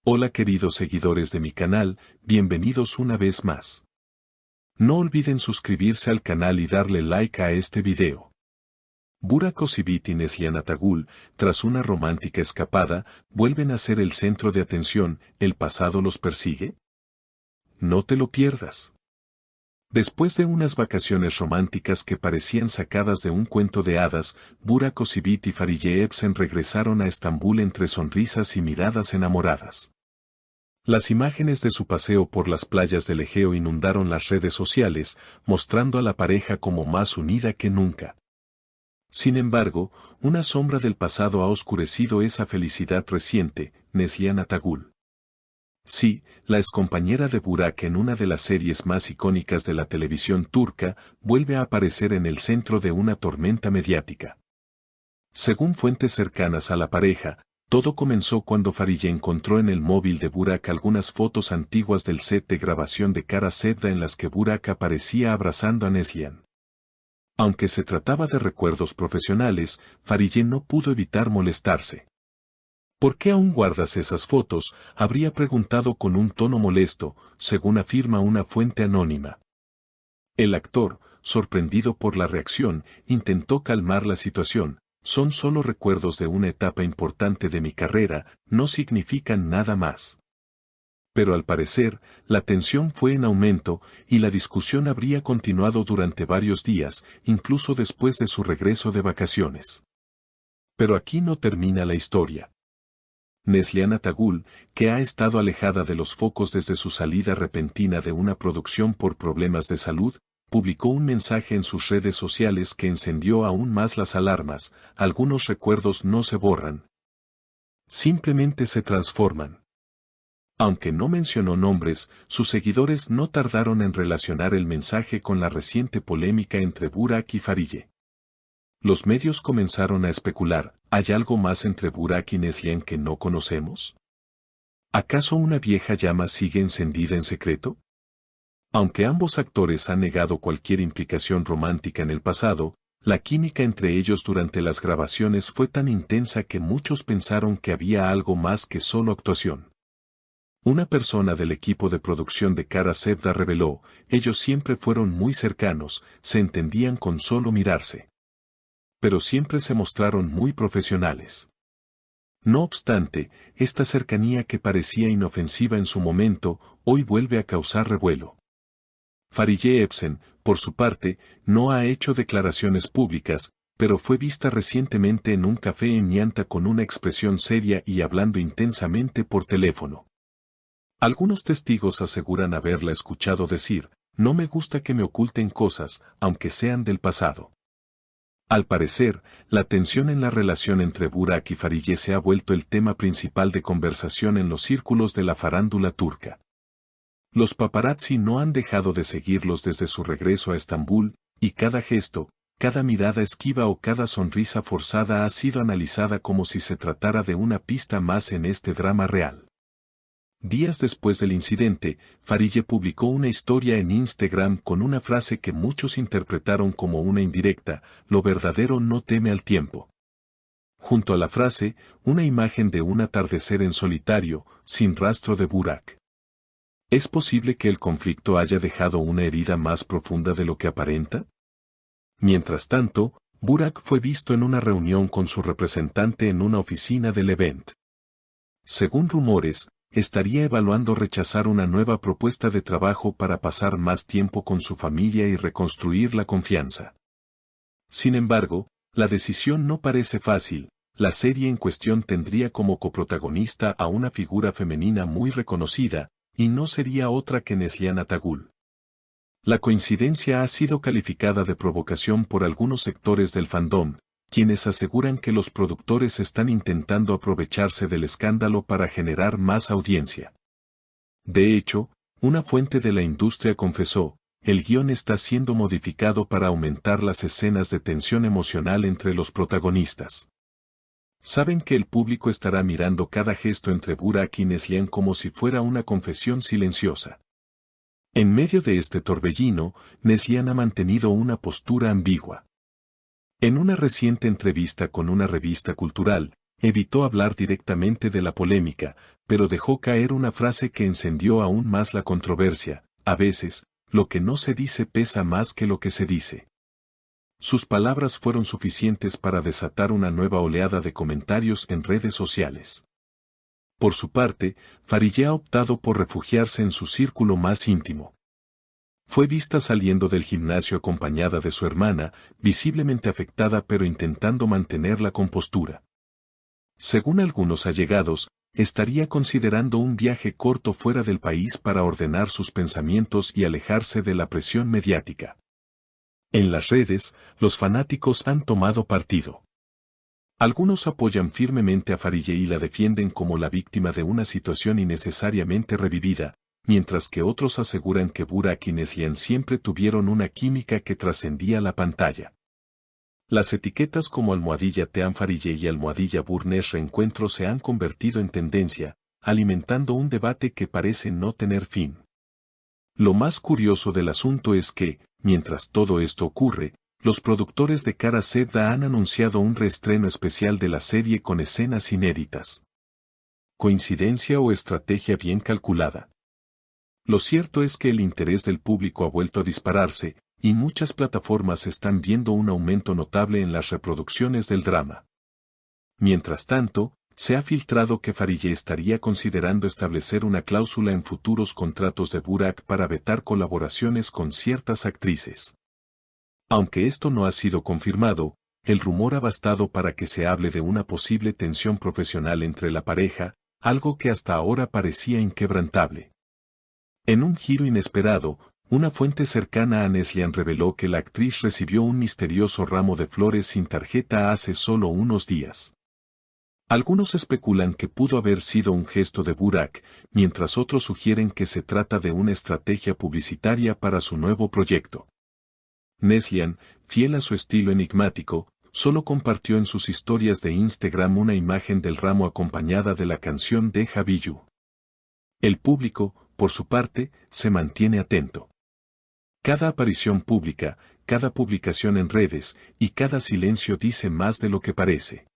Hola queridos seguidores de mi canal, bienvenidos una vez más. No olviden suscribirse al canal y darle like a este video. Burak Özçivit y Neslihan Atagül, tras una romántica escapada, vuelven a ser el centro de atención. ¿El pasado los persigue? No te lo pierdas. Después de unas vacaciones románticas que parecían sacadas de un cuento de hadas, Burak Özçivit y Fariye Evcen regresaron a Estambul entre sonrisas y miradas enamoradas. Las imágenes de su paseo por las playas del Egeo inundaron las redes sociales, mostrando a la pareja como más unida que nunca. Sin embargo, una sombra del pasado ha oscurecido esa felicidad reciente. Neslihan Atagül. Sí, la excompañera de Burak en una de las series más icónicas de la televisión turca, vuelve a aparecer en el centro de una tormenta mediática. Según fuentes cercanas a la pareja, todo comenzó cuando Fariye encontró en el móvil de Burak algunas fotos antiguas del set de grabación de Kara Sevda en las que Burak aparecía abrazando a Neslihan. Aunque se trataba de recuerdos profesionales, Fariye no pudo evitar molestarse. ¿Por qué aún guardas esas fotos?, habría preguntado con un tono molesto, según afirma una fuente anónima. El actor, sorprendido por la reacción, intentó calmar la situación. Son solo recuerdos de una etapa importante de mi carrera, no significan nada más. Pero al parecer, la tensión fue en aumento, y la discusión habría continuado durante varios días, incluso después de su regreso de vacaciones. Pero aquí no termina la historia. Neslihan Atagül, que ha estado alejada de los focos desde su salida repentina de una producción por problemas de salud, publicó un mensaje en sus redes sociales que encendió aún más las alarmas. Algunos recuerdos no se borran. Simplemente se transforman. Aunque no mencionó nombres, sus seguidores no tardaron en relacionar el mensaje con la reciente polémica entre Burak y Fariye. Los medios comenzaron a especular, ¿hay algo más entre Burak y Neslihan que no conocemos? ¿Acaso una vieja llama sigue encendida en secreto? Aunque ambos actores han negado cualquier implicación romántica en el pasado, la química entre ellos durante las grabaciones fue tan intensa que muchos pensaron que había algo más que solo actuación. Una persona del equipo de producción de Kara Sevda reveló, ellos siempre fueron muy cercanos, se entendían con solo mirarse. Pero siempre se mostraron muy profesionales. No obstante, esta cercanía que parecía inofensiva en su momento, hoy vuelve a causar revuelo. Fariye Evcen, por su parte, no ha hecho declaraciones públicas, pero fue vista recientemente en un café en Ñanta con una expresión seria y hablando intensamente por teléfono. Algunos testigos aseguran haberla escuchado decir, no me gusta que me oculten cosas, aunque sean del pasado. Al parecer, la tensión en la relación entre Burak y Fariye se ha vuelto el tema principal de conversación en los círculos de la farándula turca. Los paparazzi no han dejado de seguirlos desde su regreso a Estambul, y cada gesto, cada mirada esquiva o cada sonrisa forzada ha sido analizada como si se tratara de una pista más en este drama real. Días después del incidente, Fariye publicó una historia en Instagram con una frase que muchos interpretaron como una indirecta, lo verdadero no teme al tiempo. Junto a la frase, una imagen de un atardecer en solitario, sin rastro de Burak. ¿Es posible que el conflicto haya dejado una herida más profunda de lo que aparenta? Mientras tanto, Burak fue visto en una reunión con su representante en una oficina del Levent. Según rumores, estaría evaluando rechazar una nueva propuesta de trabajo para pasar más tiempo con su familia y reconstruir la confianza. Sin embargo, la decisión no parece fácil. La serie en cuestión tendría como coprotagonista a una figura femenina muy reconocida, y no sería otra que Neslihan Atagül. La coincidencia ha sido calificada de provocación por algunos sectores del fandom, quienes aseguran que los productores están intentando aprovecharse del escándalo para generar más audiencia. De hecho, una fuente de la industria confesó, el guión está siendo modificado para aumentar las escenas de tensión emocional entre los protagonistas. Saben que el público estará mirando cada gesto entre Burak y Neslihan como si fuera una confesión silenciosa. En medio de este torbellino, Neslihan ha mantenido una postura ambigua. En una reciente entrevista con una revista cultural, evitó hablar directamente de la polémica, pero dejó caer una frase que encendió aún más la controversia: a veces, lo que no se dice pesa más que lo que se dice. Sus palabras fueron suficientes para desatar una nueva oleada de comentarios en redes sociales. Por su parte, Farideh ha optado por refugiarse en su círculo más íntimo. Fue vista saliendo del gimnasio acompañada de su hermana, visiblemente afectada pero intentando mantener la compostura. Según algunos allegados, estaría considerando un viaje corto fuera del país para ordenar sus pensamientos y alejarse de la presión mediática. En las redes, los fanáticos han tomado partido. Algunos apoyan firmemente a Farideh y la defienden como la víctima de una situación innecesariamente revivida, mientras que otros aseguran que Burak y Neslihan siempre tuvieron una química que trascendía la pantalla. Las etiquetas como @Team Farideh y @Burnes Reencuentro se han convertido en tendencia, alimentando un debate que parece no tener fin. Lo más curioso del asunto es que, mientras todo esto ocurre, los productores de Kara Sevda han anunciado un reestreno especial de la serie con escenas inéditas. ¿Coincidencia o estrategia bien calculada? Lo cierto es que el interés del público ha vuelto a dispararse, y muchas plataformas están viendo un aumento notable en las reproducciones del drama. Mientras tanto, se ha filtrado que Farideh estaría considerando establecer una cláusula en futuros contratos de Burak para vetar colaboraciones con ciertas actrices. Aunque esto no ha sido confirmado, el rumor ha bastado para que se hable de una posible tensión profesional entre la pareja, algo que hasta ahora parecía inquebrantable. En un giro inesperado, una fuente cercana a Neslihan reveló que la actriz recibió un misterioso ramo de flores sin tarjeta hace solo unos días. Algunos especulan que pudo haber sido un gesto de Burak, mientras otros sugieren que se trata de una estrategia publicitaria para su nuevo proyecto. Neslihan, fiel a su estilo enigmático, solo compartió en sus historias de Instagram una imagen del ramo acompañada de la canción de Habiyu. El público, por su parte, se mantiene atento. Cada aparición pública, cada publicación en redes, y cada silencio dice más de lo que parece.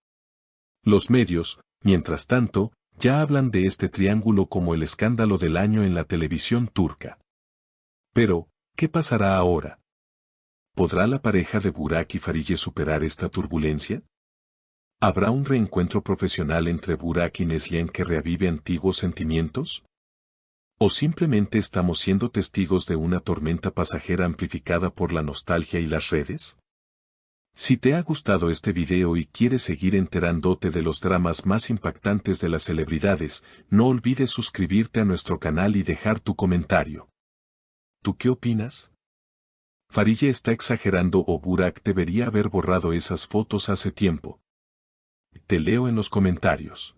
Los medios, mientras tanto, ya hablan de este triángulo como el escándalo del año en la televisión turca. Pero, ¿qué pasará ahora? ¿Podrá la pareja de Burak y Farideh superar esta turbulencia? ¿Habrá un reencuentro profesional entre Burak y Neslihan que reavive antiguos sentimientos? ¿O simplemente estamos siendo testigos de una tormenta pasajera amplificada por la nostalgia y las redes? Si te ha gustado este video y quieres seguir enterándote de los dramas más impactantes de las celebridades, no olvides suscribirte a nuestro canal y dejar tu comentario. ¿Tú qué opinas? ¿Farideh está exagerando o Burak debería haber borrado esas fotos hace tiempo? Te leo en los comentarios.